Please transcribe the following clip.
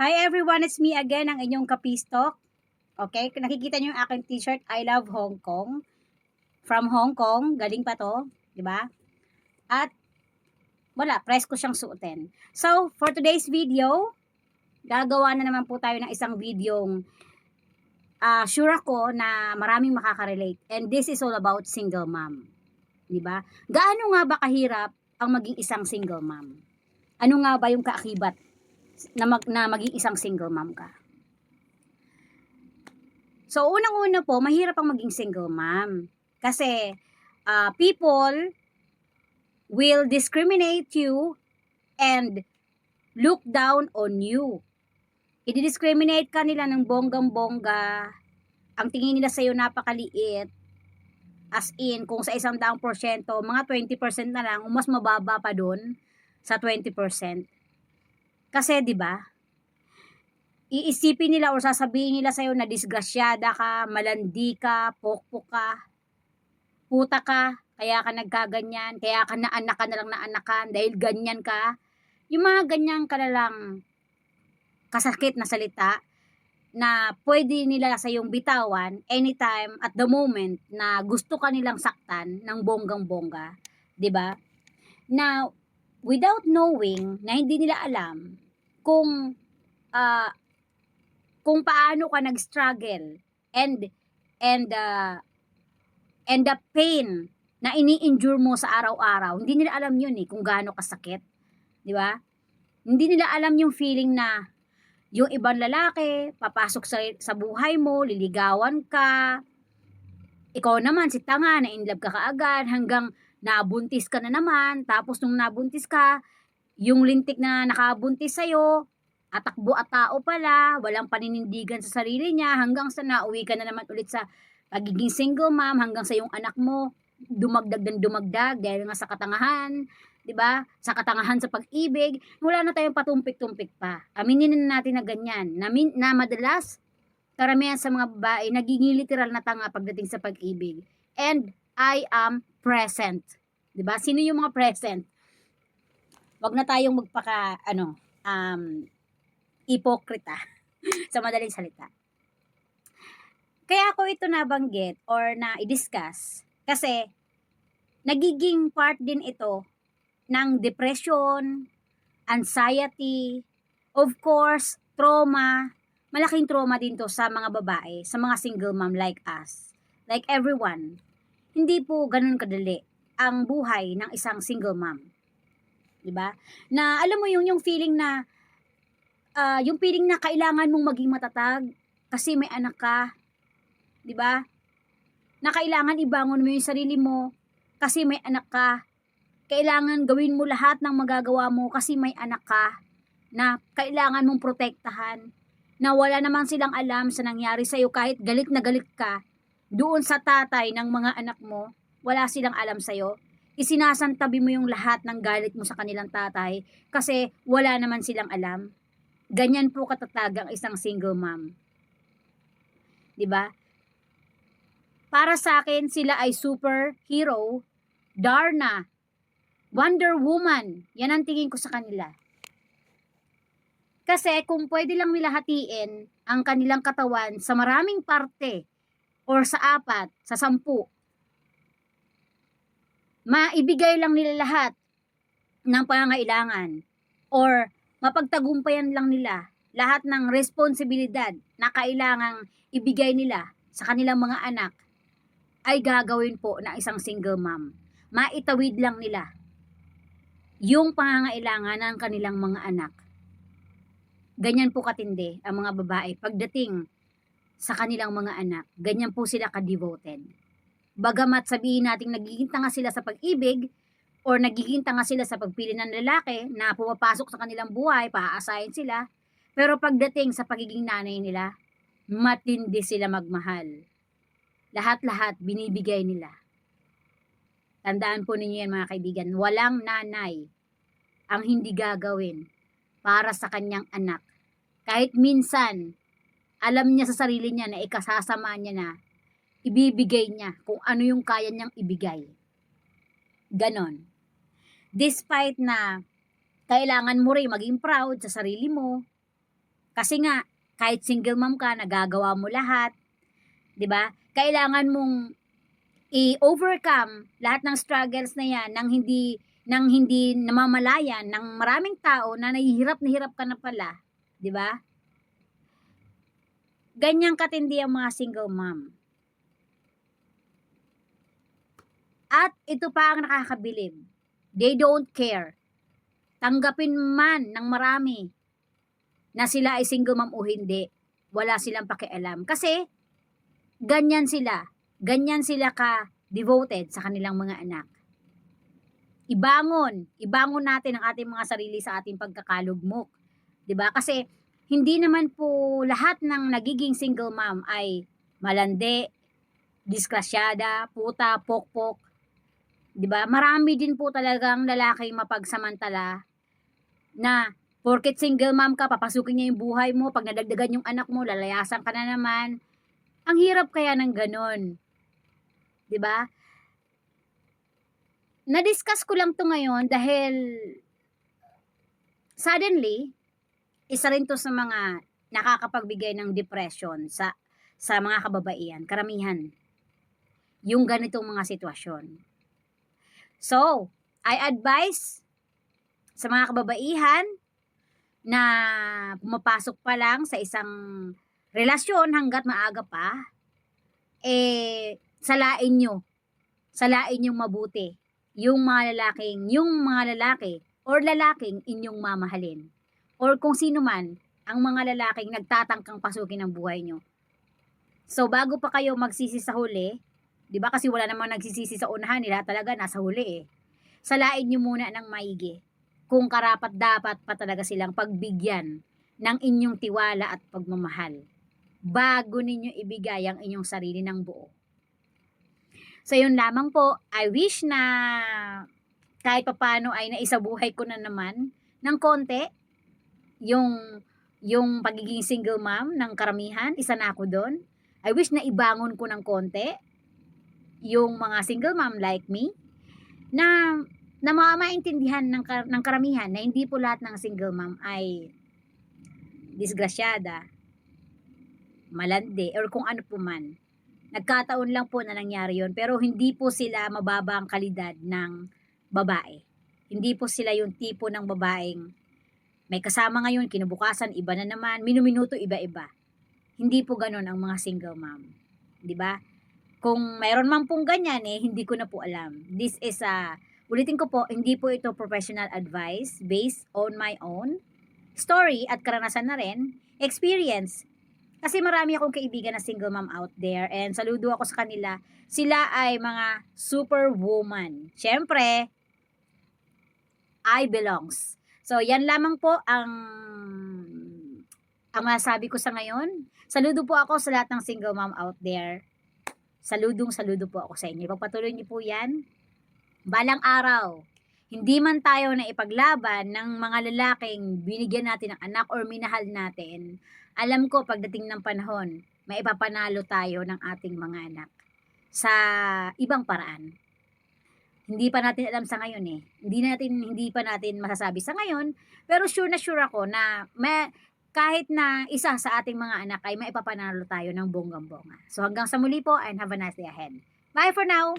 Hi everyone, it's me again, ang inyong kapistok. Okay, nakikita niyo yung aking t-shirt, I love Hong Kong. From Hong Kong, galing pa to, di ba? At wala, press ko siyang suotin. So, for today's video, gagawa na naman po tayo ng isang videong sure ako na maraming makaka-relate. And this is all about single mom. Di ba? Gaano nga ba kahirap ang maging isang single mom? Ano nga ba yung kaakibat na maging isang single mom ka? So, unang-una po, mahirap ang maging single mom. Kasi, people will discriminate you and look down on you. I-discriminate ka nila ng bonggang-bongga. Ang tingin nila sa'yo napakaliit. As in, kung sa 100%, mga 20% na lang, mas mababa pa dun sa 20%. Kasi, di ba, iisipin nila o sasabihin nila sa'yo na disgrasyada ka, malandi ka, pokpok ka, puta ka, kaya ka nagkaganyan, kaya ka naanak ka na lang naanakan dahil ganyan ka. Yung mga ganyan ka na lang kasakit na salita na pwede nila sa'yong bitawan anytime at the moment na gusto ka nilang saktan ng bonggang-bongga. 'Di ba? Now, without knowing na hindi nila alam kung uh, kung paano ka nag-struggle and and uh, and the pain na ini-endure mo sa araw-araw, hindi nila alam yun kung gaano kasakit, di ba? Hindi nila alam yung feeling na yung ibang lalaki, papasok sa buhay mo, liligawan ka, ikaw naman si tanga, na in love ka kaagad, hanggang nabuntis ka na naman, tapos nung nabuntis ka, yung lintik na nakabuntis sa'yo, atakbo at tao pala, walang paninindigan sa sarili niya, hanggang sa nauwi ka na naman ulit sa pagiging single mom, hanggang sa yung anak mo, dumagdag ng dumagdag dahil nga sa katangahan, 'di ba? Sa katangahan sa pag-ibig, wala na tayong patumpik-tumpik pa. Aminin na natin na ganyan, na madalas karamihan sa mga babae nagiging literal na tanga pagdating sa pag-ibig. And I am present. 'Di ba? Sino yung mga present? Wag na tayong hipokrita sa madaling salita. Kaya ako ito nabanggit or na i-discuss kasi nagiging part din ito ng depression, anxiety, of course, trauma. Malaking trauma din to sa mga babae, sa mga single mom like us, like everyone. Hindi po ganun kadali ang buhay ng isang single mom. 'Di ba? Na alam mo yung feeling na yung feeling na kailangan mong maging matatag kasi may anak ka, 'di ba? Na kailangan ibangon mo yung sarili mo kasi may anak ka. Kailangan gawin mo lahat ng magagawa mo kasi may anak ka, na kailangan mong protektahan, na wala naman silang alam sa nangyari sa'yo kahit galit na galit ka doon sa tatay ng mga anak mo, wala silang alam sa'yo. Isinasantabi mo yung lahat ng galit mo sa kanilang tatay kasi wala naman silang alam. Ganyan po katatag ang isang single mom. 'Di ba? Para sa akin, sila ay superhero, Darna, Wonder Woman. Yan ang tingin ko sa kanila. Kasi kung pwede lang nila hatiin ang kanilang katawan sa maraming parte or sa 4, sa 10, maibigay lang nila lahat ng pangangailangan or mapagtagumpayan lang nila lahat ng responsibilidad na kailangang ibigay nila sa kanilang mga anak, ay gagawin po ng isang single mom. Maitawid lang nila yung pangangailangan ng kanilang mga anak. Ganyan po katindi ang mga babae pagdating sa kanilang mga anak. Ganyan po sila ka-devoted. Bagamat sabihin natin nagiging tanga sila sa pag-ibig or nagiging tanga sila sa pagpili ng lalaki na pumapasok sa kanilang buhay, paaasahin sila, pero pagdating sa pagiging nanay nila, matindi sila magmahal. Lahat-lahat binibigay nila. Tandaan po ninyo yan mga kaibigan, walang nanay ang hindi gagawin para sa kanyang anak. Kahit minsan, alam niya sa sarili niya na ikasasama niya na, ibibigay niya kung ano yung kaya niyang ibigay. Ganon. Despite na kailangan mo rin maging proud sa sarili mo, Kasi nga, kahit single mom ka, nagagawa mo lahat, 'di ba? Kailangan mong i-overcome lahat ng struggles na 'yan ng hindi namamalayan ng maraming tao na na hirap ka na pala, 'di ba? Ganyang katindi ang mga single mom. At ito pa ang nakakabilib. They don't care. Tanggapin man ng marami na sila ay single mom o hindi, wala silang pakialam. Kasi ganyan sila. Ganyan sila ka-devoted sa kanilang mga anak. Ibangon natin ang ating mga sarili sa ating pagkakalugmok. 'Di ba? Kasi hindi naman po lahat ng nagiging single mom ay malandi, disgrasyada, puta, pokpok. 'Di ba? Marami din po talagang lalaking mapagsamantala na porket single mom ka, papasukin niya yung buhay mo, pag nadagdagan yung anak mo, lalayasan ka na naman. Ang hirap kaya ng ganon. 'Di ba? Na-discuss ko lang to ngayon dahil suddenly, isa rin to sa mga nakakapagbigay ng depression sa mga kababaihan, karamihan. Yung ganitong mga sitwasyon. So, I advise sa mga kababaihan na pumapasok pa lang sa isang relasyon hanggat maaga pa, salain nyo mabuti yung mga lalaki or lalaking inyong mamahalin. Or kung sino man ang mga lalaking nagtatangkang pasukin ang buhay nyo. So, bago pa kayo magsisi sa huli, 'di ba kasi wala namang nagsisisi sa unahan, nila talaga nasa huli eh. Salain nyo muna ng maigi kung karapat-dapat pa talaga silang pagbigyan ng inyong tiwala at pagmamahal bago ninyo ibigay ang inyong sarili ng buo. So, yun lamang po. I wish na kahit papano ay naisabuhay ko na naman ng konti yung pagiging single mom ng karamihan. Isa na ako doon. I wish na ibangon ko ng konti yung mga single mom like me na maintindihan ng karamihan na hindi po lahat ng single mom ay disgrasyada, malandi, or kung ano po man. Nagkataon lang po na nangyari yon, pero hindi po sila mababa ang kalidad ng babae. Hindi po sila yung tipo ng babaeng may kasama ngayon, kinabukasan, iba na naman, minuminuto, iba-iba. Hindi po ganun ang mga single mom. 'Di ba? Kung mayroon man pong ganyan hindi ko na po alam. This is ulitin ko po, hindi po ito professional advice based on my own story at karanasan na rin, experience. Kasi marami akong kaibigan na single mom out there and saludo ako sa kanila. Sila ay mga superwoman. Siyempre, I belongs. So, yan lamang po ang masasabi ko sa ngayon. Saludo po ako sa lahat ng single mom out there. Saludo po ako sa inyo. Pagpatuloy niyo po yan. Balang araw, hindi man tayo na ipaglaban ng mga lalaking binigyan natin ng anak or minahal natin, alam ko pagdating ng panahon, maipapanalo tayo ng ating mga anak sa ibang paraan. Hindi pa natin alam sa ngayon Hindi pa natin masasabi sa ngayon, pero sure na sure ako na kahit na isa sa ating mga anak ay maipapanalo tayo ng bonggang-bonga. So hanggang sa muli po and have a nice day ahead. Bye for now!